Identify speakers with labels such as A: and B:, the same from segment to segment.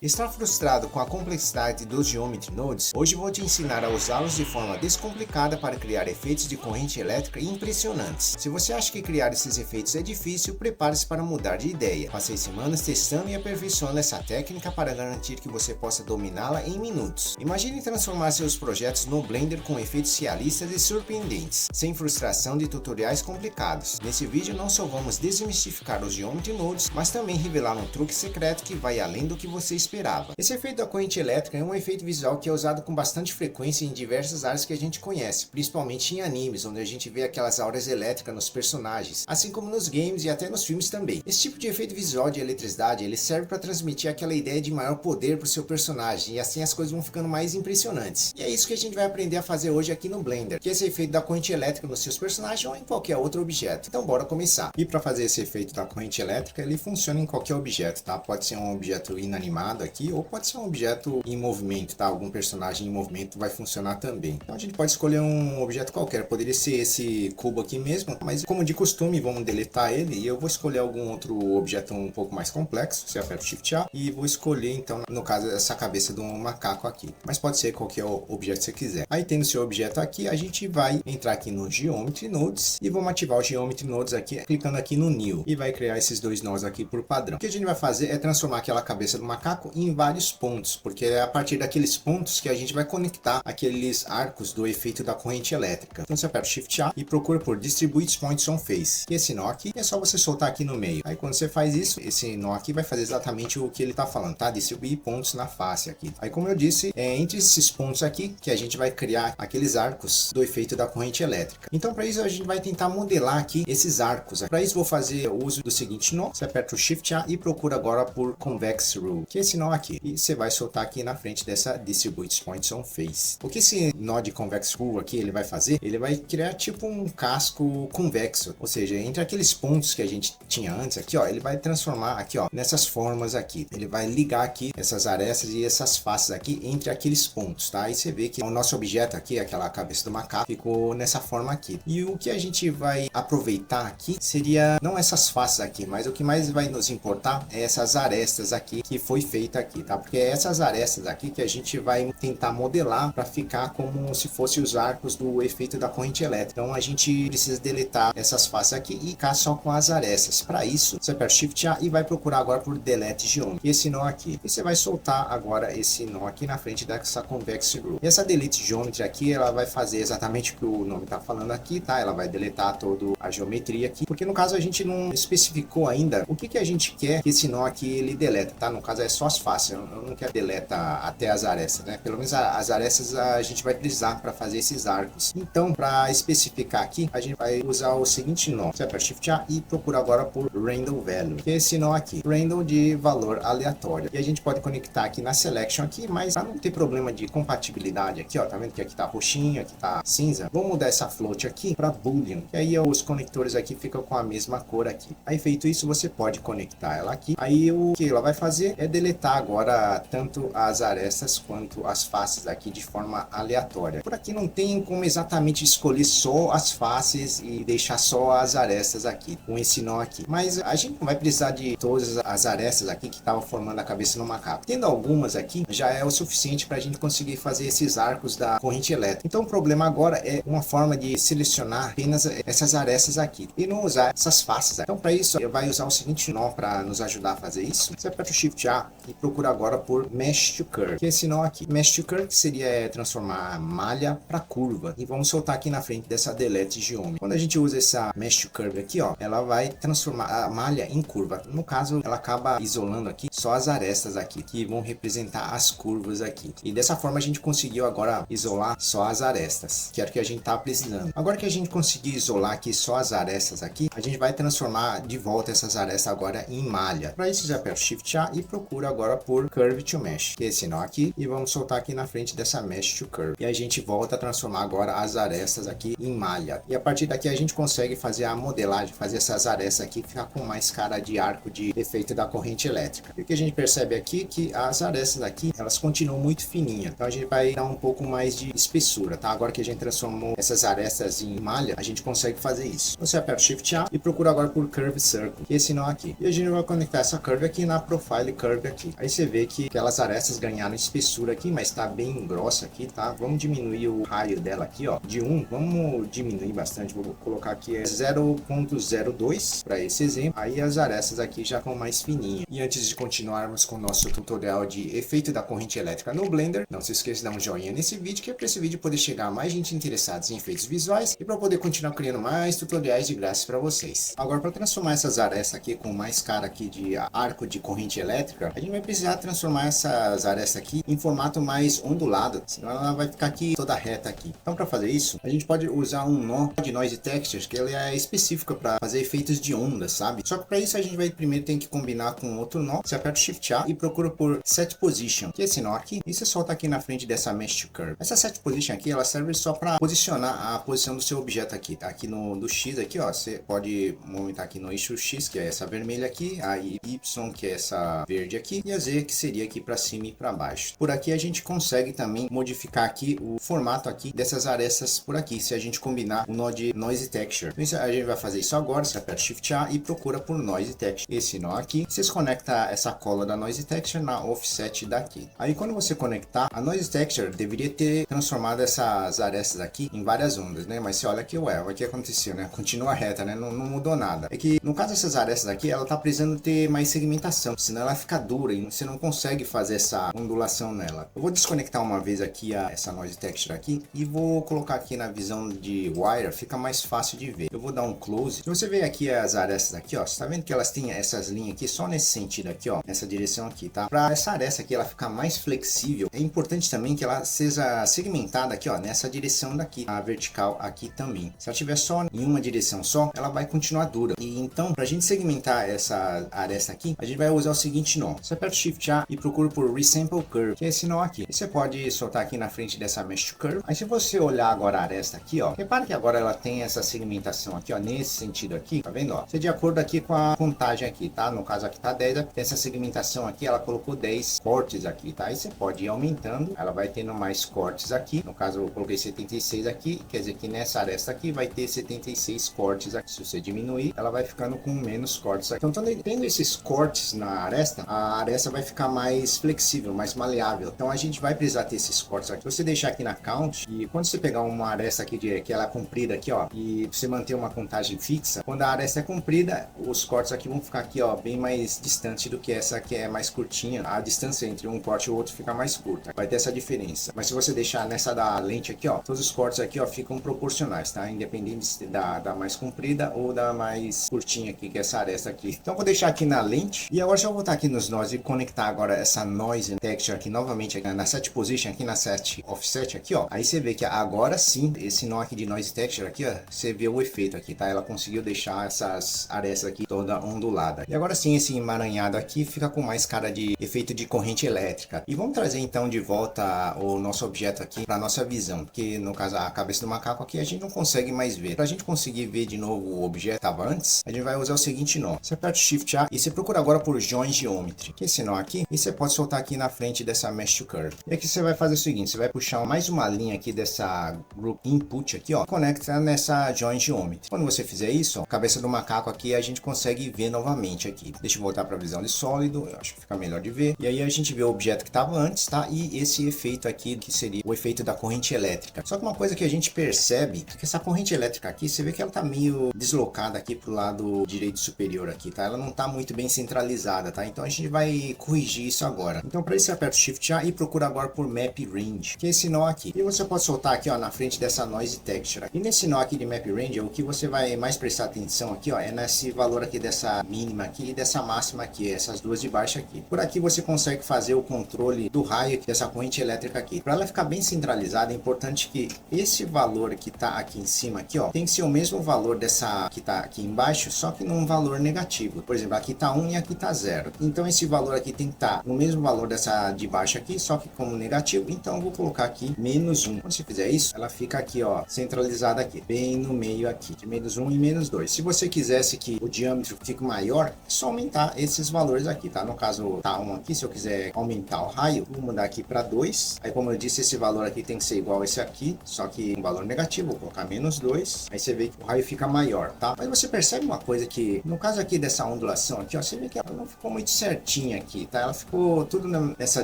A: Está frustrado com a complexidade dos Geometry Nodes? Hoje vou te ensinar a usá-los de forma descomplicada para criar efeitos de corrente elétrica impressionantes. Se você acha que criar esses efeitos é difícil, prepare-se para mudar de ideia. Passei semanas testando e aperfeiçoando essa técnica para garantir que você possa dominá-la em minutos. Imagine transformar seus projetos no Blender com efeitos realistas e surpreendentes, sem frustração de tutoriais complicados. Nesse vídeo não só vamos desmistificar os Geometry Nodes, mas também revelar um truque secreto que vai além do que você esperava. Esse efeito da corrente elétrica é um efeito visual que é usado com bastante frequência em diversas áreas que a gente conhece, principalmente em animes, onde a gente vê aquelas auras elétricas nos personagens, assim como nos games e até nos filmes também. Esse tipo de efeito visual de eletricidade, ele serve para transmitir aquela ideia de maior poder para o seu personagem, e assim as coisas vão ficando mais impressionantes. E é isso que a gente vai aprender a fazer hoje aqui no Blender, que é esse efeito da corrente elétrica nos seus personagens ou em qualquer outro objeto. Então bora começar. E para fazer esse efeito da corrente elétrica, ele funciona em qualquer objeto, tá? Pode ser um objeto inanimado aqui, ou pode ser um objeto em movimento, tá? Algum personagem em movimento vai funcionar também. Então a gente pode escolher um objeto qualquer, poderia ser esse cubo aqui mesmo, mas como de costume vamos deletar ele e eu vou escolher algum outro objeto um pouco mais complexo. Você aperta o Shift A e vou escolher então, no caso, essa cabeça de um macaco aqui, mas pode ser qualquer objeto que você quiser. Aí tendo o seu objeto aqui, a gente vai entrar aqui no Geometry Nodes e vamos ativar o Geometry Nodes aqui, clicando aqui no New, e vai criar esses dois nós aqui por padrão. O que a gente vai fazer é transformar aquela cabeça do macaco em vários pontos, porque é a partir daqueles pontos que a gente vai conectar aqueles arcos do efeito da corrente elétrica. Então você aperta o Shift A e procura por Distribute Points on Face. E esse nó aqui é só você soltar aqui no meio. Aí quando você faz isso, esse nó aqui vai fazer exatamente o que ele está falando, tá? Distribuir pontos na face aqui. Aí como eu disse, é entre esses pontos aqui que a gente vai criar aqueles arcos do efeito da corrente elétrica. Então para isso a gente vai tentar modelar aqui esses arcos. Para isso vou fazer o uso do seguinte nó. Você aperta o Shift A e procura agora por Convex Rule, que é esse nó aqui. E você vai soltar aqui na frente dessa Distribute Points on Face. O que esse nó de Convex Rule aqui ele vai fazer? Ele vai criar tipo um casco convexo, ou seja, entre aqueles pontos que a gente tinha antes aqui, ó, ele vai transformar aqui, ó, nessas formas aqui. Ele vai ligar aqui essas arestas e essas faces aqui entre aqueles pontos, tá? Aí você vê que o nosso objeto aqui, aquela cabeça do macaco, ficou nessa forma aqui. E o que a gente vai aproveitar aqui seria não essas faces aqui, mas o que mais vai nos importar é essas arestas aqui que foi feita aqui, tá? Porque é essas arestas aqui que a gente vai tentar modelar para ficar como se fosse os arcos do efeito da corrente elétrica. Então a gente precisa deletar essas faces aqui e ficar só com as arestas. Para isso, você aperta Shift A e vai procurar agora por Delete Geometry, esse nó aqui. E você vai soltar agora esse nó aqui na frente dessa Convex Rule. E essa Delete Geometry aqui, ela vai fazer exatamente o que o nome está falando aqui, tá? Ela vai deletar toda a geometria aqui, porque no caso a gente não especificou ainda o que a gente quer que esse nó aqui ele deleta, tá? No caso é só as faces, eu não quero deleta até as arestas, né? Pelo menos as arestas a gente vai precisar para fazer esses arcos. Então, para especificar aqui, a gente vai usar o seguinte nó. Você aperta Shift A e procura agora por Random Value, que é esse nó aqui, Random de valor aleatório. E a gente pode conectar aqui na Selection aqui, mas para não ter problema de compatibilidade aqui, ó, tá vendo que aqui tá roxinho, aqui tá cinza? Vamos mudar essa float aqui para Boolean, e aí os conectores aqui ficam com a mesma cor aqui. Aí feito isso, você pode conectar ela aqui. Aí o que ela vai fazer é deletar agora tanto as arestas quanto as faces aqui de forma aleatória. Por aqui não tem como exatamente escolher só as faces e deixar só as arestas aqui, com esse nó aqui. Mas a gente não vai precisar de todas as arestas aqui que estavam formando a cabeça no macaco. Tendo algumas aqui, já é o suficiente para a gente conseguir fazer esses arcos da corrente elétrica. Então o problema agora é uma forma de selecionar apenas essas arestas aqui e não usar essas faces. Então para isso, vai usar o seguinte nó para nos ajudar a fazer isso. Você aperta o Shift A e procura agora por Mesh to Curve, que é esse nó aqui. Mesh to Curve seria transformar a malha para curva. E vamos soltar aqui na frente dessa Delete Geometry. Quando a gente usa essa Mesh to Curve aqui, ó, ela vai transformar a malha em curva. No caso, ela acaba isolando aqui só as arestas aqui, que vão representar as curvas aqui. E dessa forma a gente conseguiu agora isolar só as arestas, que era o que a gente tá precisando. Agora que a gente conseguiu isolar aqui só as arestas aqui, a gente vai transformar de volta essas arestas agora em malha. Para isso, você aperta Shift A e procura agora por Curve to Mesh, que é esse nó aqui, e vamos soltar aqui na frente dessa Mesh to Curve. E a gente volta a transformar agora as arestas aqui em malha. E a partir daqui a gente consegue fazer a modelagem, fazer essas arestas aqui ficar com mais cara de arco de efeito da corrente elétrica. E o que a gente percebe aqui é que as arestas aqui, elas continuam muito fininhas. Então a gente vai dar um pouco mais de espessura, tá? Agora que a gente transformou essas arestas em malha, a gente consegue fazer isso. Você aperta Shift A e procura agora por Curve Circle, que é esse nó aqui. E a gente vai conectar essa curve aqui na Profile Curve aqui. aqui. Aí você vê que aquelas arestas ganharam espessura aqui, mas tá bem grossa aqui, tá? Vamos diminuir o raio dela aqui, ó, de 1, vamos diminuir bastante, vou colocar aqui 0.02 para esse exemplo. Aí as arestas aqui já ficam mais fininhas. E antes de continuarmos com o nosso tutorial de efeito da corrente elétrica no Blender, não se esqueça de dar um joinha nesse vídeo, que é para esse vídeo poder chegar a mais gente interessada em efeitos visuais e para poder continuar criando mais tutoriais de graça para vocês. Agora, para transformar essas arestas aqui com mais cara aqui de arco de corrente elétrica, a gente vai precisar transformar essas arestas aqui em formato mais ondulado, senão ela vai ficar aqui toda reta aqui. Então, para fazer isso, a gente pode usar um nó de Noise Textures, que ele é específico para fazer efeitos de ondas, sabe? Só que para isso a gente vai primeiro ter que combinar com outro nó. Você aperta o Shift A e procura por Set Position, que é esse nó aqui, e você solta aqui na frente dessa Mesh to Curve. Essa Set Position aqui, ela serve só para posicionar a posição do seu objeto aqui, tá? Aqui no X aqui, ó, você pode movimentar aqui no eixo X, que é essa vermelha aqui, a Y, que é essa verde aqui, e a Z, que seria aqui para cima e para baixo. Por aqui a gente consegue também modificar aqui o formato aqui dessas arestas por aqui, se a gente combinar o nó de Noise Texture. Então a gente vai fazer isso agora. Você aperta Shift A e procura por Noise Texture. Esse nó aqui, você conecta essa cola da Noise Texture na offset daqui. Aí quando você conectar, a Noise Texture deveria ter transformado essas arestas aqui em várias ondas, né? Mas você olha aqui, ué, o que aconteceu, né? Continua reta, né? Não mudou nada. É que no caso dessas arestas aqui, ela tá precisando ter mais segmentação, senão ela fica dura e você não consegue fazer essa ondulação nela. Eu vou desconectar uma vez aqui essa Noise Texture aqui e vou colocar aqui na visão de wire, fica mais fácil de ver. Eu vou dar um close. Se você ver aqui as arestas aqui, ó, você tá vendo que elas têm essas linhas aqui só nesse sentido aqui, ó, nessa direção aqui, tá? Para essa aresta aqui ela ficar mais flexível, é importante também que ela seja segmentada aqui, ó, nessa direção daqui, a vertical aqui também. Se ela tiver só em uma direção só, ela vai continuar dura. E então, pra gente segmentar essa aresta aqui, a gente vai usar o seguinte nó. Você aperta o Shift A e procura por Resample Curve, que é esse nó aqui. E você pode soltar aqui na frente dessa Mesh to Curve. Aí se você olhar agora a aresta aqui, ó, repara que agora ela tem essa segmentação aqui, ó, nesse sentido aqui, tá vendo, ó? Isso é de acordo aqui com a contagem aqui, tá? No caso aqui tá 10, essa segmentação aqui, ela colocou 10 cortes aqui, tá? Aí você pode ir aumentando, ela vai tendo mais cortes aqui. No caso eu coloquei 76 aqui, quer dizer que nessa aresta aqui vai ter 76 cortes aqui. Se você diminuir, ela vai ficando com menos cortes aqui. Então, tendo esses cortes na aresta, a aresta vai ficar mais flexível, mais maleável. Então a gente vai precisar ter esses cortes aqui. Se você deixar aqui na count, e quando você pegar uma aresta aqui que ela é comprida aqui, ó, e você manter uma contagem fixa, quando a aresta é comprida, os cortes aqui vão ficar aqui, ó, bem mais distante do que essa que é mais curtinha. A distância entre um corte e o outro fica mais curta. Vai ter essa diferença. Mas se você deixar nessa da lente aqui, ó, todos os cortes aqui, ó, ficam proporcionais, tá? Independente da mais comprida ou da mais curtinha aqui, que é essa aresta aqui. Então vou deixar aqui na lente. E agora se eu voltar aqui nos nós e conectar agora essa Noise Texture aqui novamente aqui na Set Position, aqui na Set Offset aqui, ó. Aí você vê que agora sim, esse nó aqui de Noise Texture aqui, ó, você vê o efeito aqui, tá? Ela conseguiu deixar essas arestas aqui toda ondulada. E agora sim, esse emaranhado aqui fica com mais cara de efeito de corrente elétrica. E vamos trazer então de volta o nosso objeto aqui para nossa visão, porque no caso a cabeça do macaco aqui a gente não consegue mais ver. Para a gente conseguir ver de novo o objeto que estava antes, a gente vai usar o seguinte nó. Você aperta o Shift A e você procura agora por Join Geometry, que é esse nó aqui, e você pode soltar aqui na frente dessa Mesh to Curve. E aqui você vai fazer o seguinte, você vai puxar mais uma linha aqui dessa Group Input aqui, ó, conecta nessa Join Geometry. Quando você fizer isso, ó, a cabeça do macaco aqui a gente consegue ver novamente aqui. Deixa eu voltar para a visão de sólido, eu acho que fica melhor de ver. E aí a gente vê o objeto que estava antes, tá? E esse efeito aqui, que seria o efeito da corrente elétrica. Só que uma coisa que a gente percebe é que essa corrente elétrica aqui, você vê que ela tá meio deslocada aqui pro lado direito superior aqui, tá? Ela não tá muito bem centralizada, tá? Então a gente vai corrigir isso agora. Então para isso você aperta o Shift A e procura agora por Map Range, que é esse nó aqui. E você pode soltar aqui, ó, na frente dessa Noise Texture. E nesse nó aqui de Map Range, o que você vai mais prestar atenção aqui, ó, é nesse valor aqui dessa mínima aqui e dessa máxima aqui, essas duas de baixo aqui. Por aqui você consegue fazer o controle do raio dessa corrente elétrica aqui. Para ela ficar bem centralizada, é importante que esse valor que tá aqui em cima aqui, ó, tem que ser o mesmo valor dessa que tá aqui embaixo, só que num valor negativo. Por exemplo, aqui tá 1 e aqui tá 0. Então esse valor aqui tem que estar no mesmo valor dessa de baixo aqui, só que como negativo. Então eu vou colocar aqui -1. Quando você fizer isso, ela fica aqui, ó, centralizada aqui, bem no meio aqui, de -1 e -2. Se você quisesse que o diâmetro fique maior, é só aumentar esses valores aqui, tá? No caso tá 1 aqui, se eu quiser aumentar o raio, vou mudar aqui para 2. Aí como eu disse, esse valor aqui tem que ser igual a esse aqui, só que um valor negativo, vou colocar -2. Aí você vê que o raio fica maior, tá? Mas você percebe uma coisa que, no caso aqui dessa ondulação aqui, ó, você vê que ela não ficou muito certinha aqui, tá? Ela ficou tudo nessa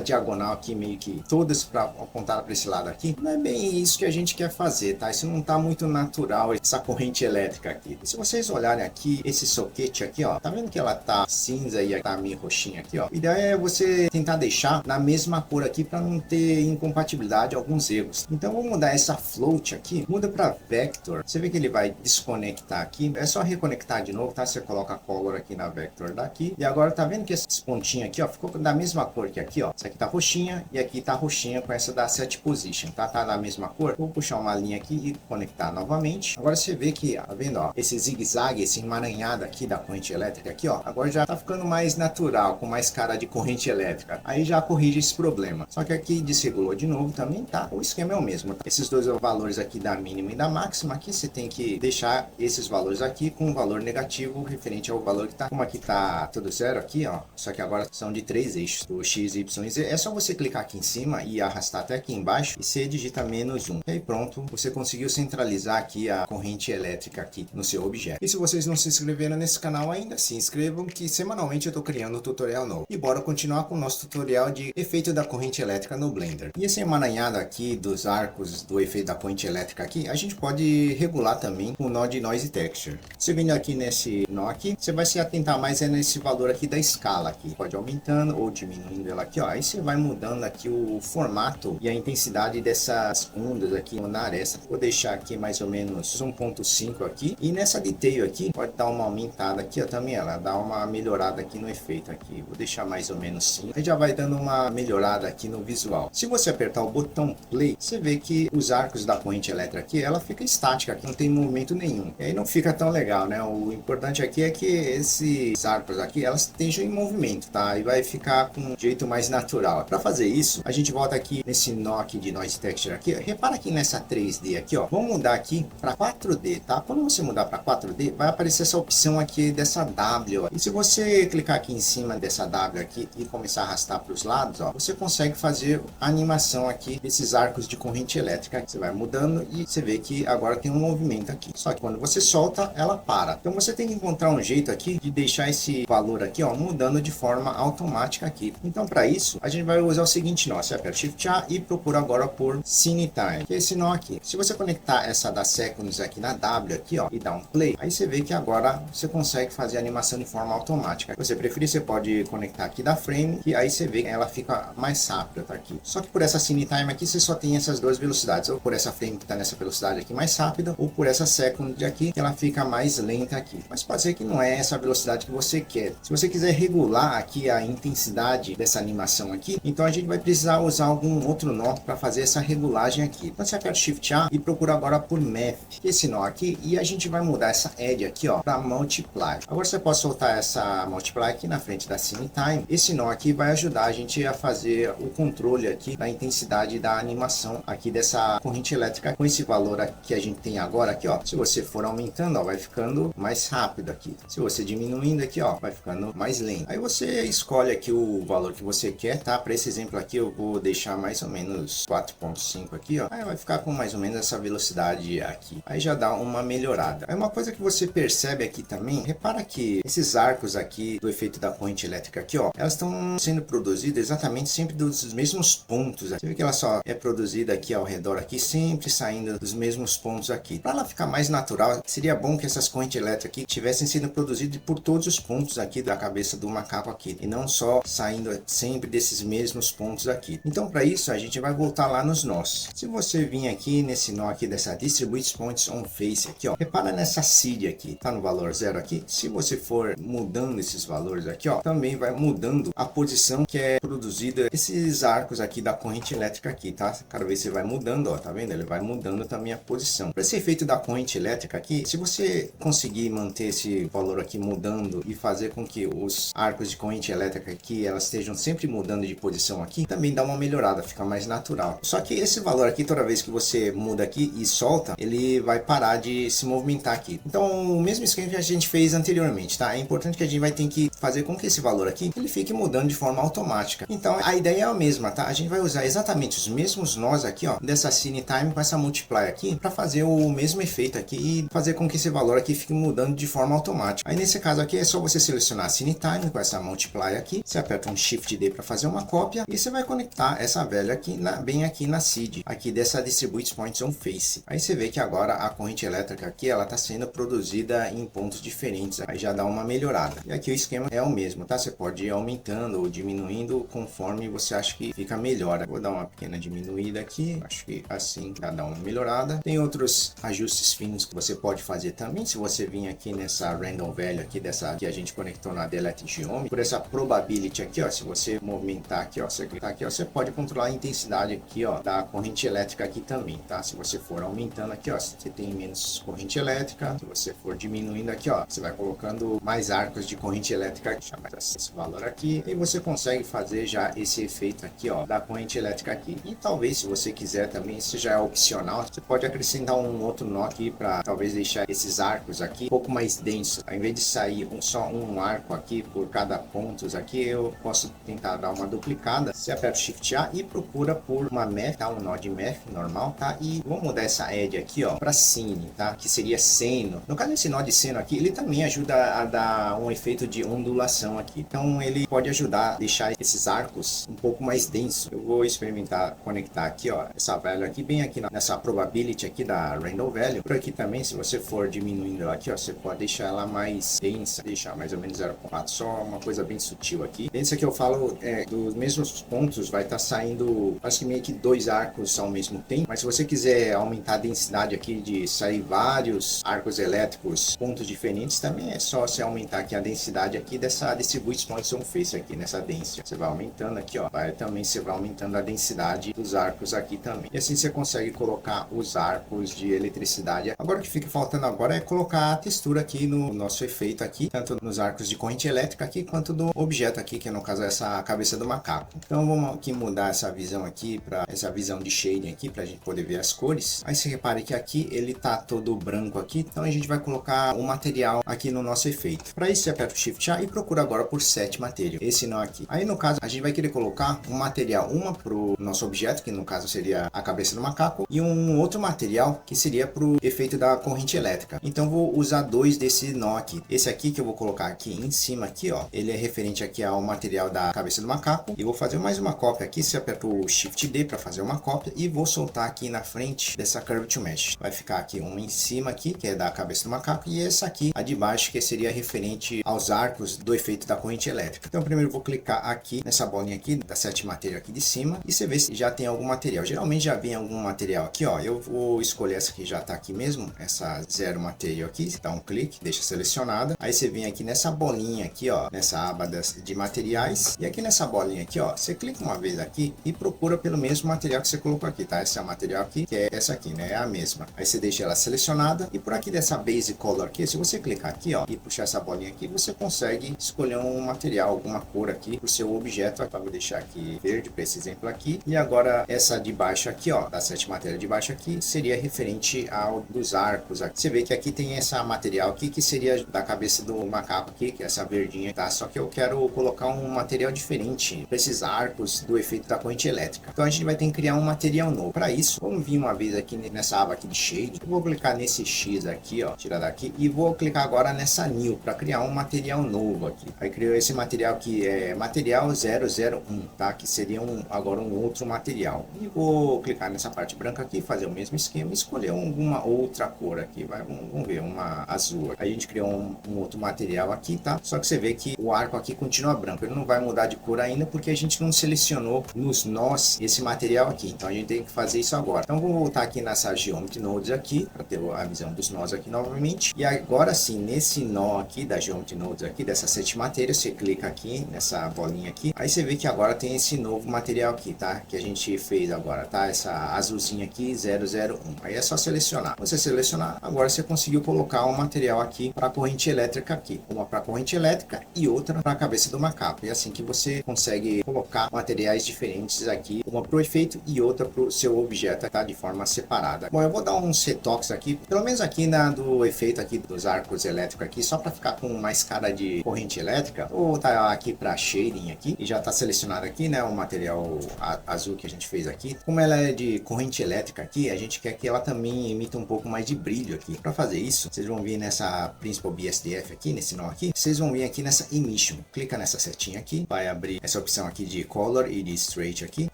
A: diagonal aqui, meio que todas para apontar para esse lado aqui. Não é bem isso que a gente quer fazer, tá? Isso não tá muito natural, essa corrente elétrica aqui. E se vocês olharem aqui, esse soquete aqui, ó, tá vendo que ela tá cinza e tá meio roxinha aqui, ó? A ideia é você tentar deixar na mesma cor aqui para não ter incompatibilidade, alguns erros. Então vou mudar essa float aqui, muda para vector. Você vê que ele vai desconectar aqui, é só reconectar de novo, tá? Você coloca a color aqui na vector daqui, e agora tá vendo que esse pontinho aqui, ó, ficou da mesma cor que aqui, ó. Essa aqui tá roxinha e aqui tá roxinha com essa da set position, tá? Tá da mesma cor. Vou puxar uma linha aqui e conectar novamente. Agora você vê que, tá vendo, ó, esse zigue-zague, esse emaranhado aqui da corrente elétrica aqui, ó, agora já tá ficando mais natural, com mais cara de corrente elétrica. Aí já corrige esse problema. Só que aqui desregulou de novo também, tá? O esquema é o mesmo, tá? Esses dois valores aqui da mínima e da máxima, aqui você tem que deixar esses valores aqui com um valor negativo referente ao valor que tá, como aqui tá tudo zero aqui, ó, só que agora são de 3 eixos, o x, y e z. É só você clicar aqui em cima e arrastar até aqui embaixo e você digita -1. E aí pronto, você conseguiu centralizar aqui a corrente elétrica aqui no seu objeto. E se vocês não se inscreveram nesse canal ainda, se inscrevam, que semanalmente eu tô criando um tutorial novo. E bora continuar com o nosso tutorial de efeito da corrente elétrica no Blender. E esse emaranhado aqui dos arcos do efeito da corrente elétrica aqui, a gente pode regular também com o nó de Noise Texture. Você vindo aqui nesse nó aqui, você vai se atentar mais nesse valor aqui da escala aqui. Pode ir aumentando ou diminuindo ela aqui, ó. Aí você vai mudando aqui o formato e a intensidade dessas ondas aqui na aresta. Vou deixar aqui mais ou menos 1.5 aqui. E nessa detail aqui, pode dar uma aumentada aqui, ó, também ela dá uma melhorada aqui no efeito aqui. Vou deixar mais ou menos 5. Aí já vai dando uma melhorada aqui no visual. Se você apertar o botão play, você vê que os arcos da corrente elétrica aqui, ela fica estática, aqui não tem movimento nenhum. E aí não fica tão legal, né? O importante aqui é que esses arcos aqui, elas estejam em movimento, tá? E vai ficar com um jeito mais natural. Para fazer isso, a gente volta aqui nesse nó aqui de Noise Texture aqui. Repara aqui nessa 3D aqui, ó. Vamos mudar aqui para 4D, tá? Quando você mudar para 4D, vai aparecer essa opção aqui dessa W. Ó. E se você clicar aqui em cima dessa W aqui e começar a arrastar para os lados, ó, você consegue fazer a animação aqui desses arcos de corrente elétrica. Você vai mudando e você vê que agora tem um movimento aqui. Só que quando você solta, ela para. Então você tem que encontrar um jeito aqui de deixar esse valor aqui, ó, mudando de forma automática aqui. Então para isso, a gente vai usar o seguinte nó. Você aperta Shift A e procura agora por Scene Time, que é esse nó aqui. Se você conectar essa da Seconds aqui na W aqui, ó, e dar um play, aí você vê que agora você consegue fazer a animação de forma automática. Se você preferir, você pode conectar aqui da Frame, e aí você vê que ela fica mais rápida, tá aqui. Só que por essa Scene Time aqui, você só tem essas duas velocidades, ou por essa Frame que está nessa velocidade aqui mais rápida, ou por essa Second aqui, que ela fica mais lenta aqui. Mas pode ser que não é essa velocidade que você quer. Se você quiser regular aqui a intensidade dessa animação aqui, então a gente vai precisar usar algum outro nó para fazer essa regulagem aqui. Então você aperta Shift A e procura agora por Math, esse nó aqui, e a gente vai mudar essa Edge aqui, ó, para Multiply. Agora você pode soltar essa Multiply aqui na frente da Scene Time. Esse nó aqui vai ajudar a gente a fazer o controle aqui da intensidade da animação aqui dessa corrente elétrica com esse valor aqui que a gente tem agora aqui, ó. Se você for aumentando, ó, vai ficando mais rápido aqui. Se você diminuindo aqui, ó, vai ficando mais lento. Aí você escolhe aqui o valor que você quer, tá? Para esse exemplo aqui eu vou deixar mais ou menos 4.5 aqui, ó. Aí vai ficar com mais ou menos essa velocidade aqui. Aí já dá uma melhorada. Aí uma coisa que você percebe aqui também, repara que esses arcos aqui do efeito da corrente elétrica aqui, ó, elas estão sendo produzidas exatamente sempre dos mesmos pontos. Você vê que ela só é produzida aqui ao redor aqui, sempre saindo dos mesmos pontos aqui. Para ela ficar mais natural, seria bom que essas correntes elétricas aqui tivessem sido produzidas por todos os pontos aqui da cabeça do macaco aqui, e não só saindo sempre desses mesmos pontos aqui. Então para isso a gente vai voltar lá nos nós. Se você vir aqui nesse nó aqui dessa Distribute Points on Face aqui, ó, repara nessa seed aqui, tá no valor 0 aqui. Se você for mudando esses valores aqui, ó, também vai mudando a posição que é produzida esses arcos aqui da corrente elétrica aqui, tá? Cada vez você vai mudando, ó, tá vendo? Ele vai mudando também a posição. Para esse efeito da corrente elétrica aqui, se você conseguir manter esse valor aqui mudando e fazer com que os arcos de corrente elétrica aqui, elas estejam sempre mudando de posição aqui, também dá uma melhorada, fica mais natural. Só que esse valor aqui, toda vez que você muda aqui e solta, ele vai parar de se movimentar aqui. Então, o mesmo esquema que a gente fez anteriormente, tá? É importante que a gente vai ter que fazer com que esse valor aqui, ele fique mudando de forma automática. Então, a ideia é a mesma, tá? A gente vai usar exatamente os mesmos nós aqui, ó, dessa Scene Time com essa Multiply aqui, para fazer o mesmo efeito aqui e fazer com que esse valor aqui fique mudando de forma automática. Aí, nesse caso aqui, é só você selecionar a Scene Time com essa Multiply vai aqui, você aperta um Shift D para fazer uma cópia e você vai conectar essa velha aqui bem aqui na seed, aqui dessa Distribute Points on Face. Aí você vê que agora a corrente elétrica aqui, ela está sendo produzida em pontos diferentes, aí já dá uma melhorada. E aqui o esquema é o mesmo, tá? Você pode ir aumentando ou diminuindo conforme você acha que fica melhor. Vou dar uma pequena diminuída aqui, acho que assim já dá uma melhorada. Tem outros ajustes finos que você pode fazer também, se você vir aqui nessa Random Value aqui, dessa que a gente conectou na Delete Geometry, por essa Probability aqui, ó, se você movimentar aqui, ó, você clicar aqui, ó, você pode controlar a intensidade aqui, ó, da corrente elétrica aqui também, tá? Se você for aumentando aqui, ó, você tem menos corrente elétrica. Se você for diminuindo aqui, ó, você vai colocando mais arcos de corrente elétrica aqui, chama esse valor aqui, e você consegue fazer já esse efeito aqui, ó, da corrente elétrica aqui. E talvez, se você quiser também, isso já é opcional, você pode acrescentar um outro nó aqui para talvez deixar esses arcos aqui um pouco mais densos. Ao invés de sair só um arco aqui por cada pontos aqui, eu posso tentar dar uma duplicada. Você aperta o Shift A e procura por uma math, tá? Um nó de math normal, tá? E vou mudar essa edge aqui, ó, para sine, tá? Que seria seno. No caso, esse nó de seno aqui, ele também ajuda a dar um efeito de ondulação aqui. Então, ele pode ajudar a deixar esses arcos um pouco mais densos. Eu vou experimentar conectar aqui, ó, essa value aqui, bem aqui nessa probability aqui da random value. Por aqui também, se você for diminuindo ela aqui, ó, você pode deixar ela mais densa, deixar mais ou menos 0,4, só uma coisa bem sutil aqui. Densa que eu falo, dos mesmos pontos vai estar saindo, acho que meio que dois arcos ao mesmo tempo, mas se você quiser aumentar a densidade aqui de sair vários arcos elétricos, pontos diferentes, também é só você aumentar aqui a densidade aqui dessa Distribute Points on Face aqui, nessa density. Você vai aumentando aqui, ó, você vai aumentando a densidade dos arcos aqui também. E assim você consegue colocar os arcos de eletricidade. Agora o que fica faltando agora é colocar a textura aqui no nosso efeito aqui, tanto nos arcos de corrente elétrica aqui, quanto do objeto aqui, que no caso é essa cabeça do macaco. Então vamos aqui mudar essa visão aqui para essa visão de shading aqui, para a gente poder ver as cores. Aí você repare que aqui ele tá todo branco aqui, então a gente vai colocar um material aqui no nosso efeito. Para isso você aperta o Shift A e procura agora por Set Material, esse não aqui. Aí no caso a gente vai querer colocar um material, uma pro nosso objeto, que no caso seria a cabeça do macaco, e um outro material que seria pro efeito da corrente elétrica. Então vou usar dois desse nó aqui. Esse aqui que eu vou colocar aqui em cima aqui, ó, ele é referente aqui ao material da cabeça do macaco. E vou fazer mais uma cópia aqui, você aperta o Shift D para fazer uma cópia e vou soltar aqui na frente dessa Curve to Mesh. Vai ficar aqui um em cima aqui, que é da cabeça do macaco, e essa aqui, a de baixo, que seria referente aos arcos do efeito da corrente elétrica. Então primeiro eu vou clicar aqui nessa bolinha aqui da Set Material aqui de cima e você vê se já tem algum material. Geralmente já vem algum material aqui, ó. Eu vou escolher essa que já tá aqui mesmo, essa Zero Material aqui, dá um clique, deixa selecionada. Aí você vem aqui nessa bolinha aqui, ó, nessa aba de materiais, e aqui nessa bolinha aqui, ó, você clica uma vez aqui e procura pelo mesmo material que você colocou aqui, tá? Esse é o material aqui, que é essa aqui, né? É a mesma. Aí você deixa ela selecionada e por aqui dessa Base Color aqui, se você clicar aqui, ó, e puxar essa bolinha aqui, você consegue escolher um material, alguma cor aqui pro seu objeto. Então, vou deixar aqui verde para esse exemplo aqui. E agora essa de baixo aqui, ó, da Set Material de baixo aqui, seria referente ao dos arcos aqui. Você vê que aqui tem essa material aqui que seria da cabeça do macaco aqui, que é essa verdinha, tá? Só que eu quero colocar um material diferente para esses arcos do efeito da corrente elétrica. Então a gente vai ter que criar um material novo. Para isso, vamos vir uma vez aqui nessa aba aqui de Shade. Eu vou clicar nesse X aqui, ó, tirar daqui, e vou clicar agora nessa New para criar um material novo aqui. Aí criou esse material que é material 001, tá? Que seria agora um outro material. E vou clicar nessa parte branca aqui, fazer o mesmo esquema e escolher alguma outra cor aqui. Vamos ver, uma azul. Aí a gente criou um outro material aqui, tá? Só que você vê que o arco aqui continua branco. Ele não vai mudar de cor ainda porque a gente não selecionou nos nós esse material aqui. Então a gente tem que fazer isso agora. Então vou voltar aqui nessa Geometry Nodes aqui para ter a visão dos nós aqui novamente. E agora sim, nesse nó aqui da Geometry Nodes aqui, dessa Set Material, você clica aqui nessa bolinha aqui. Aí você vê que agora tem esse novo material aqui, tá? Que a gente fez agora, tá? Essa azulzinha aqui, 001. Aí é só selecionar. Você selecionar, agora você conseguiu colocar um material aqui para corrente elétrica aqui. Uma para corrente elétrica e outra para a cabeça do macaco. É assim que você consegue colocar materiais diferentes aqui, uma para o efeito e outra para o seu objeto, tá? De forma separada. Bom, eu vou dar um Setox aqui, pelo menos aqui do efeito aqui dos arcos elétricos aqui, só para ficar com mais cara de corrente elétrica. Vou voltar aqui para Shading aqui, e já está selecionado aqui, né? O material azul que a gente fez aqui. Como ela é de corrente elétrica aqui, a gente quer que ela também emita um pouco mais de brilho aqui. Para fazer isso, vocês vão vir nessa Principal BSDF aqui, nesse nó aqui, vocês vão vir aqui nessa Emission. clica nessa setinha aqui, vai abrir essa opção aqui de Color e de Straight aqui.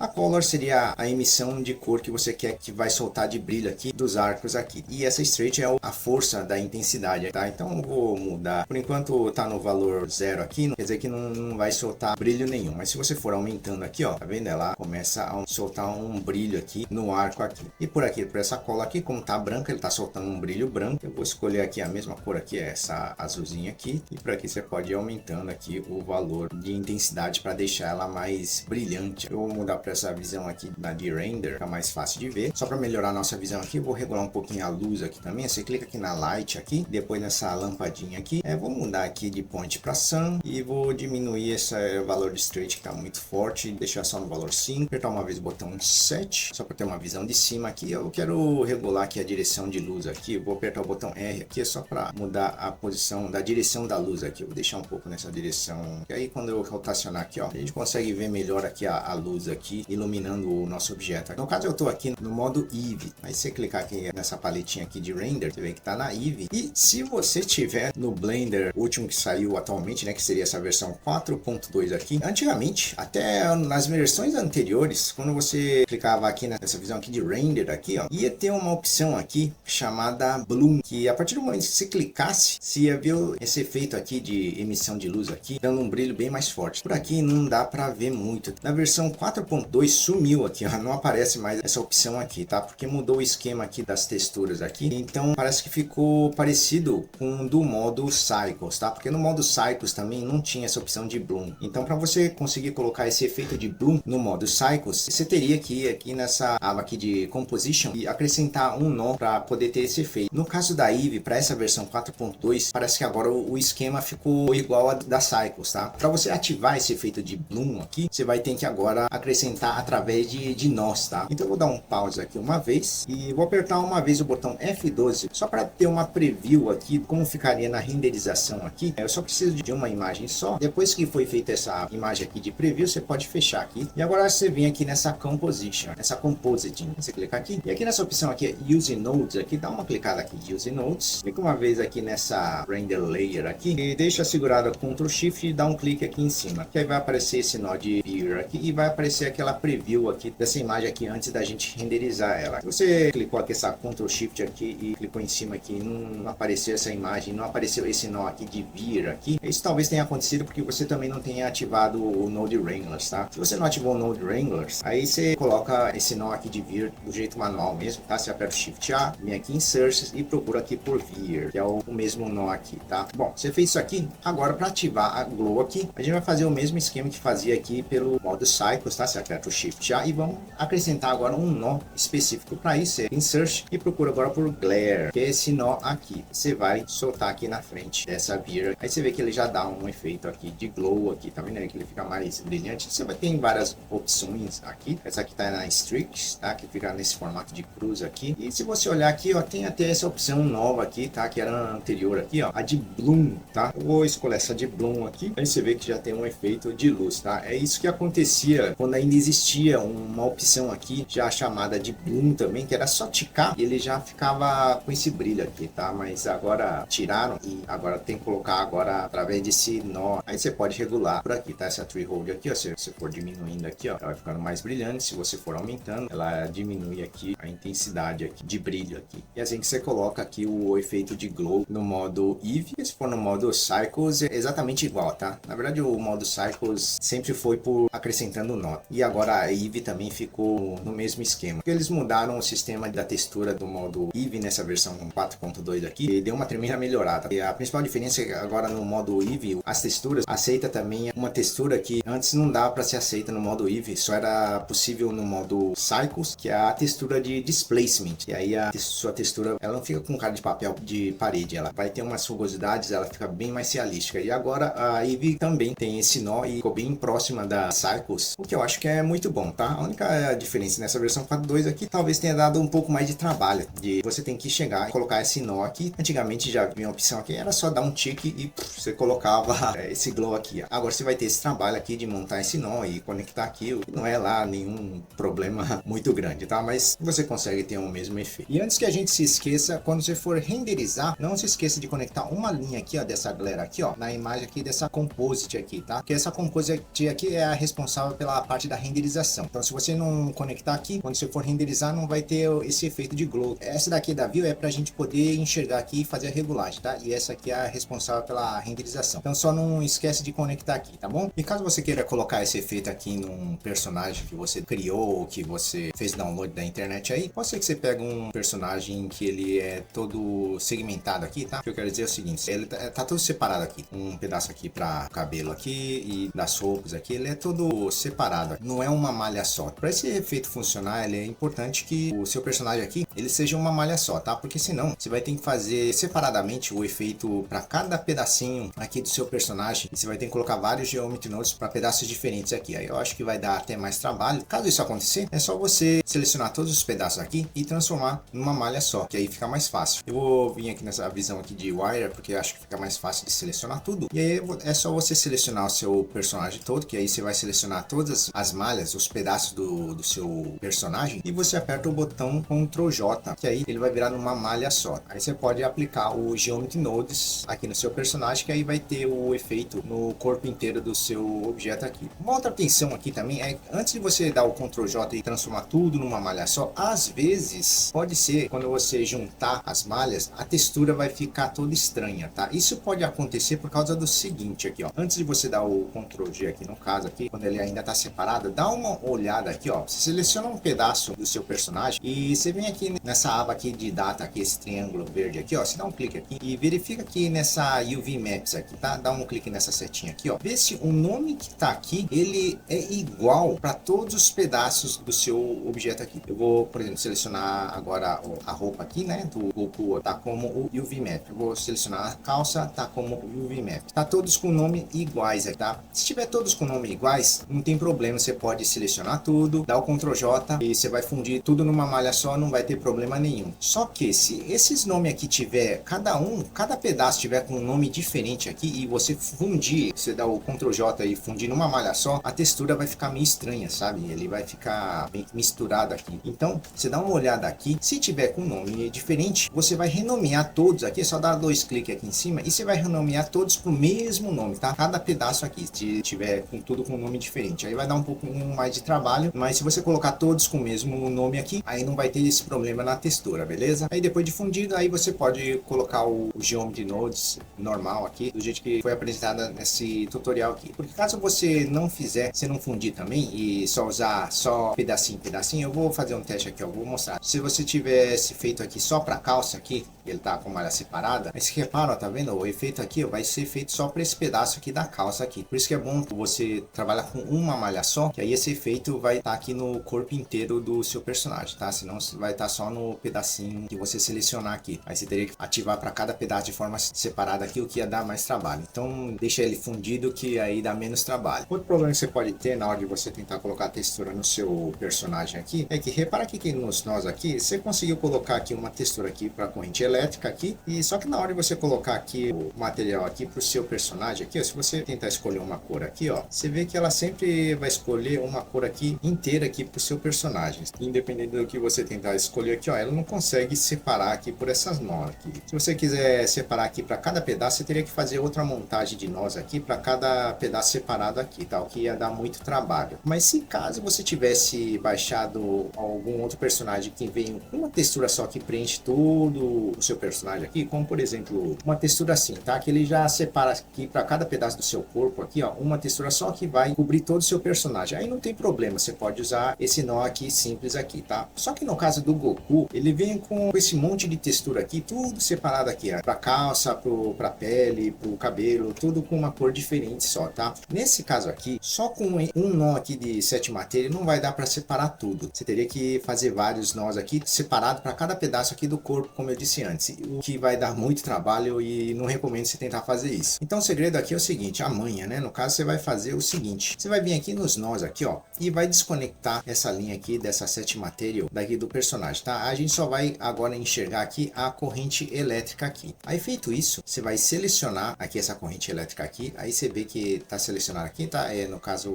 A: A Color seria a emissão de cor que você quer que vai soltar de brilho aqui dos arcos aqui. E essa Straight é a força da intensidade, tá? Então eu vou mudar. Por enquanto tá no valor 0 aqui, não quer dizer que não vai soltar brilho nenhum. Mas se você for aumentando aqui, ó, tá vendo? Ela começa a soltar um brilho aqui no arco aqui. E por aqui, por essa cola aqui, como tá branca, ele tá soltando um brilho branco. Eu vou escolher aqui a mesma cor aqui, essa azulzinha aqui. E por aqui você pode ir aumentando aqui o valor de intensidade para deixar ela mais brilhante. Eu vou mudar para essa visão aqui de render, fica mais fácil de ver. Só para melhorar a nossa visão aqui, eu vou regular um pouquinho a luz aqui também. Você clica aqui na light aqui, depois nessa lampadinha aqui. Vou mudar aqui de point para sun e vou diminuir esse valor de straight que tá muito forte, deixar só no valor 5. Apertar uma vez o botão 7, só para ter uma visão de cima aqui. Eu quero regular aqui a direção de luz aqui. Eu vou apertar o botão R aqui, só para mudar a posição da direção da luz aqui. Eu vou deixar um pouco nessa direção. E aí quando eu rotacionar aqui, ó, a gente consegue ver melhor aqui a luz aqui, iluminando o nosso objeto. No caso eu tô aqui no modo Eevee. Aí você clicar aqui nessa paletinha aqui de render, você vê que tá na Eevee. E se você tiver no Blender, o último que saiu atualmente, né, que seria essa versão 4.2 aqui, antigamente, até nas versões anteriores, quando você clicava aqui nessa visão aqui de render aqui, ó, ia ter uma opção aqui chamada Bloom, que a partir do momento que você clicasse, você ia ver esse efeito aqui de emissão de luz aqui, dando um brilho bem mais forte. Por aqui não dá para ver muito. Na versão 4.2 sumiu aqui, ó, não aparece mais essa opção aqui, tá? Porque mudou o esquema aqui das texturas aqui, então parece que ficou parecido com o do modo Cycles, tá? Porque no modo Cycles também não tinha essa opção de Bloom. Então para você conseguir colocar esse efeito de Bloom no modo Cycles, você teria que ir aqui nessa aba aqui de Composition e acrescentar um nó para poder ter esse efeito. No caso da Eevee, para essa versão 4.2, parece que agora o esquema ficou igual a da Cycles, tá? Para você ativar esse efeito de Bloom aqui, você vai ter que agora acrescentar através de nós, tá? Então eu vou dar um pause aqui uma vez e vou apertar uma vez o botão F12 só para ter uma preview aqui como ficaria na renderização aqui. Eu só preciso de uma imagem só. Depois que foi feita essa imagem aqui de preview, você pode fechar aqui. E agora você vem aqui nessa Composition, essa Compositing. Você clica aqui e aqui nessa opção aqui Use Nodes, aqui dá uma clicada aqui Use Nodes. Clica uma vez aqui nessa Render Layer aqui e deixa segurada Ctrl Shift e dá um clique aqui em cima. Que aí vai aparecer esse nó de Beer aqui e vai aparecer aquela preview aqui dessa imagem aqui antes da gente renderizar ela. Se você clicou aqui essa Ctrl Shift aqui e clicou em cima aqui, não apareceu essa imagem, não apareceu esse nó aqui de Beer aqui. Isso talvez tenha acontecido porque você também não tenha ativado o Node Wranglers, tá? Se você não ativou o Node Wranglers, aí você coloca esse nó aqui de Beer do jeito manual mesmo, tá? Você aperta o Shift A, vem aqui em Search e procura aqui por Beer, que é o mesmo nó aqui, tá? Bom, você fez isso aqui, agora para ativar a Glow aqui, a gente vai fazer o mesmo esquema que fazia aqui pelo modo Cycles, tá? Você aperta o Shift A e vamos acrescentar agora um nó específico para isso. Você insert e procura agora por Glare, que é esse nó aqui. Você vai soltar aqui na frente dessa Beer. Aí você vê que ele já dá um efeito aqui de glow aqui, tá vendo aí que ele fica mais brilhante. Você vai ter várias opções aqui. Essa aqui tá na Streaks, tá? Que fica nesse formato de cruz aqui. E se você olhar aqui, ó, tem até essa opção nova aqui, tá? Que era a anterior aqui, ó, a de Bloom, tá? Eu vou escolher essa de Bloom aqui. Aí você vê que já tem um efeito de luz, tá? É isso que acontecia quando ainda existia uma opção aqui já chamada de Bloom também, que era só ticar e ele já ficava com esse brilho aqui, tá? Mas agora tiraram e agora tem que colocar agora através desse nó. Aí você pode regular por aqui, tá? Essa tree hold aqui, ó, se você for diminuindo aqui, ó, ela vai ficando mais brilhante. Se você for aumentando, ela diminui aqui a intensidade aqui de brilho aqui. E assim que você coloca aqui o efeito de glow no modo Eevee. E se for no modo Cycles, é exatamente igual, tá? Na verdade, o modo Cycles sempre foi por acrescentando nó. E agora a Eevee também ficou no mesmo esquema. Eles mudaram o sistema da textura do modo Eevee nessa versão 4.2 aqui e deu uma tremenda melhorada. E a principal diferença é que agora no modo Eevee, as texturas aceita também uma textura que antes não dava para ser aceita no modo Eevee, só era possível no modo Cycles, que é a textura de Displacement. E aí a sua textura, ela não fica com cara de papel de parede, ela vai ter umas rugosidades, ela fica bem mais realística. E agora a Eevee também tem esse nó e ficou bem próxima da Cycles, o que eu acho que é muito bom, tá? A única diferença nessa versão 4.2 aqui talvez tenha dado um pouco mais de trabalho, de você tem que chegar e colocar esse nó aqui. Antigamente já havia uma opção aqui, era só dar um tique e você colocava esse glow aqui. Agora você vai ter esse trabalho aqui de montar esse nó e conectar aqui, não é lá nenhum problema muito grande, tá? Mas você consegue ter o mesmo efeito. E antes que a gente se esqueça, quando você for renderizar, não se esqueça de conectar uma linha aqui, ó, dessa glare aqui, ó, na imagem aqui dessa essa composite aqui, tá? Porque essa composite aqui é a responsável pela parte da renderização. Então se você não conectar aqui, quando você for renderizar não vai ter esse efeito de glow. Essa daqui da view é pra gente poder enxergar aqui e fazer a regulagem, tá? E essa aqui é a responsável pela renderização. Então só não esquece de conectar aqui, tá bom? E caso você queira colocar esse efeito aqui num personagem que você criou, que você fez download da internet aí, pode ser que você pegue um personagem que ele é todo segmentado aqui, tá? O que eu quero dizer é o seguinte, ele tá todo separado aqui. Um pedaço aqui para cabelo aqui e das roupas aqui, ele é todo separado. Não é uma malha só. Para esse efeito funcionar, ele é importante que o seu personagem aqui, ele seja uma malha só, tá? Porque senão você vai ter que fazer separadamente o efeito para cada pedacinho aqui do seu personagem. E você vai ter que colocar vários Geometry Nodes para pedaços diferentes aqui. Aí eu acho que vai dar até mais trabalho. Caso isso acontecer, é só você selecionar todos os pedaços aqui e transformar numa malha só, que aí fica mais fácil. Eu vou vir aqui nessa visão aqui de Wire, porque eu acho que fica mais fácil de selecionar tudo. E aí é só você selecionar o seu personagem todo, que aí você vai selecionar todas as malhas, os pedaços do seu personagem, e você aperta o botão Ctrl J, que aí ele vai virar numa malha só. Aí você pode aplicar o Geometry Nodes aqui no seu personagem, que aí vai ter o efeito no corpo inteiro do seu objeto aqui. Uma outra atenção aqui também é, antes de você dar o Ctrl J e transformar tudo numa malha só, às vezes pode ser, quando você juntar as malhas, a textura vai ficar toda estranha, tá? Isso pode acontecer por causa do seguinte aqui, ó. Antes de você dar o Ctrl G aqui no caso aqui, quando ele ainda tá separado, dá uma olhada aqui, ó. Você seleciona um pedaço do seu personagem e você vem aqui nessa aba aqui de data aqui, esse triângulo verde aqui, ó. Você dá um clique aqui e verifica aqui nessa UV Maps aqui, tá? Dá um clique nessa setinha aqui, ó. Vê se o nome que tá aqui, ele é igual para todos os pedaços do seu objeto aqui. Eu vou, por exemplo, selecionar agora a roupa aqui, né, do Goku, tá como o UV Map. Eu vou selecionar a calça, tá como o UV Map. Tá todos com nome iguais aí, tá? Se tiver todos com nome iguais, não tem problema, você pode selecionar tudo, dar o Ctrl J e você vai fundir tudo numa malha só, não vai ter problema nenhum. Só que se esses nomes aqui tiver, cada pedaço tiver com um nome diferente aqui e você fundir, você dá o Ctrl J e fundir numa malha só, a textura vai ficar meio estranha, sabe? Ele vai ficar meio misturado aqui. Então, você dá uma olhada aqui, se tiver com nome diferente, você vai renomear todos aqui, é só dar 2 cliques aqui em cima e você vai renomear todos pro mesmo nome, tá? Cada pedaço aqui, se tiver com tudo com nome diferente, aí vai dar um pouco mais de trabalho, mas se você colocar todos com o mesmo nome aqui, aí não vai ter esse problema na textura, beleza? Aí depois de fundido, aí você pode colocar o Geometry Nodes normal aqui, do jeito que foi apresentado nesse tutorial aqui. Porque caso você não fizer, você não fundir também e só usar só pedacinho, eu vou fazer um teste aqui, ó, vou mostrar. Se você tivesse feito aqui só para calça aqui, ele tá com malha separada, mas se repara, ó, tá vendo? O efeito aqui, ó, vai ser feito só para esse pedaço aqui da calça aqui. Por isso que é bom você trabalhar com uma malha só, que aí esse efeito vai estar aqui no corpo inteiro do seu personagem, tá? Senão vai estar só no pedacinho que você selecionar aqui. Aí você teria que ativar para cada pedaço de forma separada aqui, o que ia dar mais trabalho. Então deixa ele fundido que aí dá menos trabalho. Outro problema que você pode ter na hora de você tentar colocar a textura no seu personagem aqui, é que repara que nos nós aqui, você conseguiu colocar aqui uma textura aqui para corrente elétrica aqui, e só que na hora de você colocar aqui o material aqui para o seu personagem aqui, ó, se você tentar escolher uma cor aqui, ó, você vê que ela sempre vai escolher uma cor aqui inteira aqui para o seu personagem, independente do que você tentar escolher aqui, ó, ela não consegue separar aqui por essas nós aqui. Se você quiser separar aqui para cada pedaço, você teria que fazer outra montagem de nós aqui para cada pedaço separado aqui, tá? O que ia dar muito trabalho. Mas se caso você tivesse baixado algum outro personagem que vem com uma textura só que preenche todo o seu personagem aqui, como por exemplo uma textura assim, tá? Que ele já separa aqui para cada pedaço do seu corpo aqui, ó, uma textura só que vai cobrir todo o seu personagem. Aí não tem problema, você pode usar esse nó aqui simples aqui, tá? Só que no caso do Goku, ele vem com esse monte de textura aqui, tudo separado aqui, ó, pra calça, pra pele, pro cabelo, tudo com uma cor diferente só, tá? Nesse caso aqui, só com um nó aqui de 7 matéria não vai dar para separar tudo. Você teria que fazer vários nós aqui separado para cada pedaço aqui do corpo, como eu disse antes, o que vai dar muito trabalho e não recomendo você tentar fazer isso. Então o segredo aqui é o seguinte, a manha, né? No caso você vai fazer o seguinte, você vai vir aqui nos nós aqui, ó, e vai desconectar essa linha aqui dessa 7 material daqui do personagem, tá? A gente só vai agora enxergar aqui a corrente elétrica aqui. Aí feito isso, você vai selecionar aqui essa corrente elétrica aqui, aí você vê que tá selecionado aqui, tá? No caso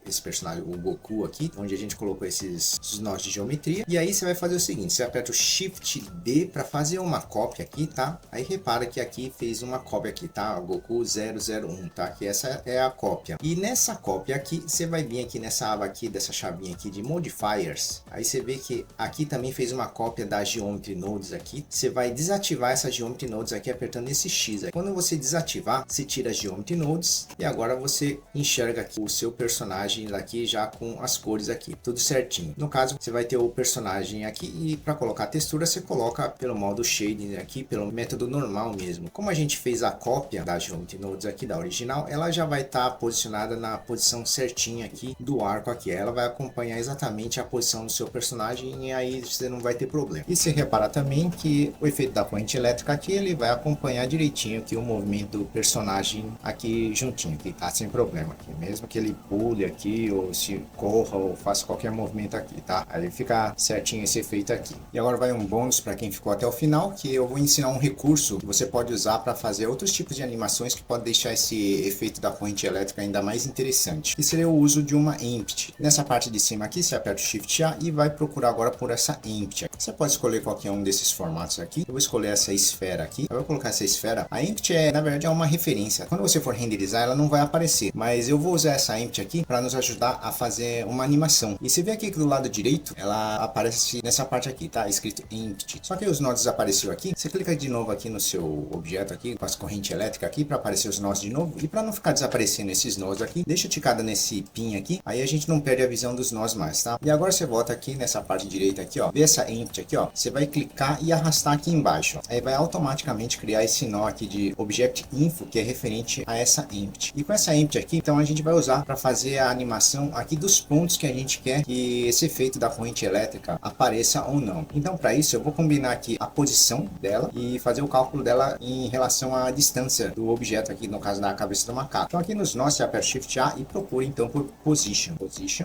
A: esse personagem, o Goku aqui, onde a gente colocou esses nós de geometria. E aí você vai fazer o seguinte, você aperta o Shift D para fazer fazer uma cópia aqui, tá? Aí repara que aqui fez uma cópia aqui, tá? Goku 001, tá? Que essa é a cópia. E nessa cópia aqui, você vai vir aqui nessa aba aqui, dessa chavinha aqui de Modifiers. Aí você vê que aqui também fez uma cópia da Geometry Nodes aqui. Você vai desativar essa Geometry Nodes aqui apertando esse X. Quando você desativar, você tira as Geometry Nodes e agora você enxerga aqui o seu personagem aqui já com as cores aqui, tudo certinho. No caso, você vai ter o personagem aqui e para colocar a textura, você coloca pelo modo Shading aqui, pelo método normal mesmo. Como a gente fez a cópia da Geometry Nodes aqui da original, ela já vai estar posicionada na posição certinha aqui do arco aqui. Ela vai acompanhar exatamente a posição do seu personagem e aí você não vai ter problema. E você repara também que o efeito da corrente elétrica aqui, ele vai acompanhar direitinho aqui o movimento do personagem aqui juntinho, que tá sem problema aqui. Mesmo que ele pule aqui, ou se corra, ou faça qualquer movimento aqui, tá? Aí fica certinho esse efeito aqui. E agora vai um bônus para quem ficou até o final, que eu vou ensinar um recurso que você pode usar para fazer outros tipos de animações que pode deixar esse efeito da corrente elétrica ainda mais interessante. Que seria o uso de uma Empty. Nessa parte de cima aqui, você aperta o Shift A e vai procurar agora por essa Empty. Você pode escolher qualquer um desses formatos aqui. Eu vou escolher essa esfera aqui. Eu vou colocar essa esfera. A Empty na verdade, é uma referência. Quando você for renderizar, ela não vai aparecer. Mas eu vou usar essa Empty aqui para nos ajudar a fazer uma animação. E você vê aqui que do lado direito, ela aparece nessa parte aqui, tá? Escrito Empty. Só que os nós desapareceu aqui. Você clica de novo aqui no seu objeto aqui, com as correntes elétricas aqui, para aparecer os nós de novo. E para não ficar desaparecendo esses nós aqui, deixa ticada nesse pin aqui. Aí a gente não perde a visão dos nós mais, tá? E agora você volta aqui nessa parte direita aqui, ó. Vê essa Empty aqui, ó. Você vai clicar e arrastar aqui embaixo. Aí vai automaticamente criar esse nó aqui de Object Info, que é referente a essa Empty. E com essa Empty aqui, então a gente vai usar para fazer a animação aqui dos pontos que a gente quer que esse efeito da corrente elétrica apareça ou não. Então para isso eu vou combinar aqui a posição dela e fazer o cálculo dela em relação à distância do objeto aqui, no caso da cabeça do macaco. Então aqui nos nós, você aperta Shift A e procura então por Position.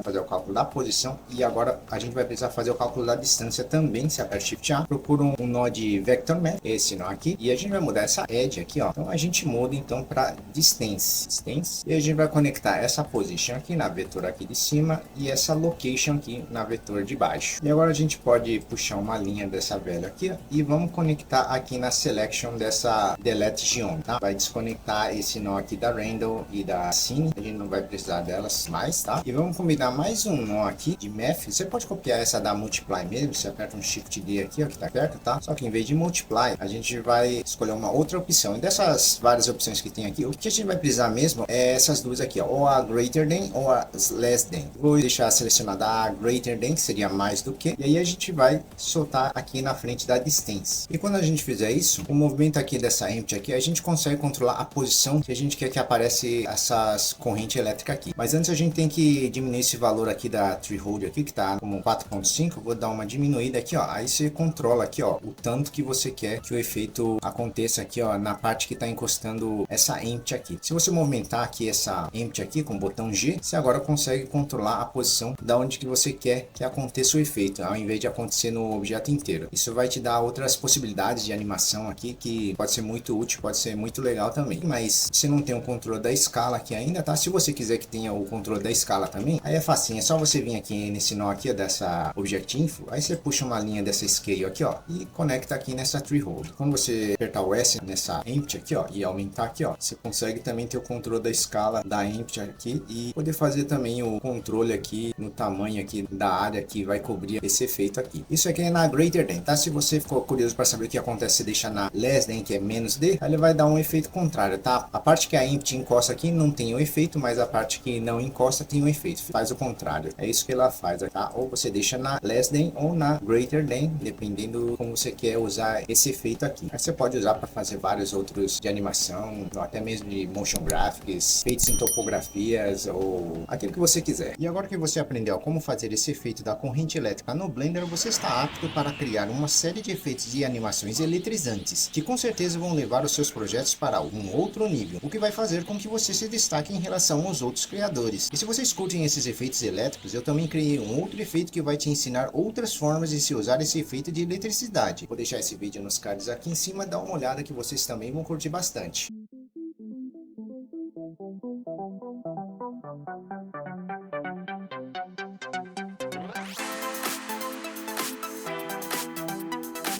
A: Fazer o cálculo da posição e agora a gente vai precisar fazer o cálculo da distância também. Você aperta Shift A, procura um nó de Vector Math, esse nó aqui, e a gente vai mudar essa Edge aqui, ó. Então a gente muda então para Distance. E a gente vai conectar essa Position aqui na vetor aqui de cima e essa Location aqui na vetor de baixo. E agora a gente pode puxar uma linha dessa velha aqui, ó, e vamos conectar aqui na Selection dessa Delete Geometry, tá? Vai desconectar esse nó aqui da Randall e da Scene, a gente não vai precisar delas mais, tá? E vamos combinar mais um nó aqui de Math. Você pode copiar essa da Multiply mesmo, você aperta um Shift D aqui, ó, que tá perto, tá? Só que em vez de Multiply, a gente vai escolher uma outra opção. E dessas várias opções que tem aqui, o que a gente vai precisar mesmo é essas duas aqui, ó, ou a Greater Than ou a Less Than. Vou deixar selecionada a Greater Than, que seria mais do que, e aí a gente vai soltar aqui na frente da Distance. E quando a gente fizer isso, o movimento aqui dessa Empty aqui, a gente consegue controlar a posição que a gente quer que apareça essas correntes elétricas aqui. Mas antes a gente tem que diminuir esse valor aqui da Threshold aqui, que tá como 4.5, vou dar uma diminuída aqui, ó. Aí você controla aqui, ó, o tanto que você quer que o efeito aconteça aqui, ó, na parte que tá encostando essa Empty aqui. Se você movimentar aqui essa Empty aqui com o botão G, você agora consegue controlar a posição da onde que você quer que aconteça o efeito, ao invés de acontecer no objeto inteiro. Isso vai te dar outras possibilidades de animação aqui, que pode ser muito útil, pode ser muito legal também. Mas você não tem o controle da escala aqui ainda, tá? Se você quiser que tenha o controle da escala também, aí é facinho, é só você vir aqui nesse nó aqui, ó, dessa Object Info, aí você puxa uma linha dessa Scale aqui, ó, e conecta aqui nessa Threshold. Quando você apertar o S nessa Empty aqui, ó, e aumentar aqui, ó, você consegue também ter o controle da escala da Empty aqui e poder fazer também o controle aqui no tamanho aqui da área que vai cobrir esse efeito aqui. Isso aqui é na Greater Than, tá? Se você ficou curioso para saber o que acontece se deixar na Less Than, que é menos de, aí ele vai dar um efeito contrário, tá? A parte que a Empty encosta aqui não tem o efeito, mas a parte que não encosta tem o efeito, faz o contrário. É isso que ela faz, tá? Ou você deixa na Less Than ou na Greater Than, dependendo como você quer usar esse efeito aqui. Aí você pode usar para fazer vários outros de animação, ou até mesmo de motion graphics, feitos em topografias ou aquilo que você quiser. E agora que você aprendeu como fazer esse efeito da corrente elétrica no Blender, você está apto para criar uma série de efeitos de animações eletrizantes, que com certeza vão levar os seus projetos para um outro nível, o que vai fazer com que você se destaque em relação aos outros criadores. E se vocês curtem esses efeitos elétricos, eu também criei um outro efeito que vai te ensinar outras formas de se usar esse efeito de eletricidade. Vou deixar esse vídeo nos cards aqui em cima, dá uma olhada que vocês também vão curtir bastante.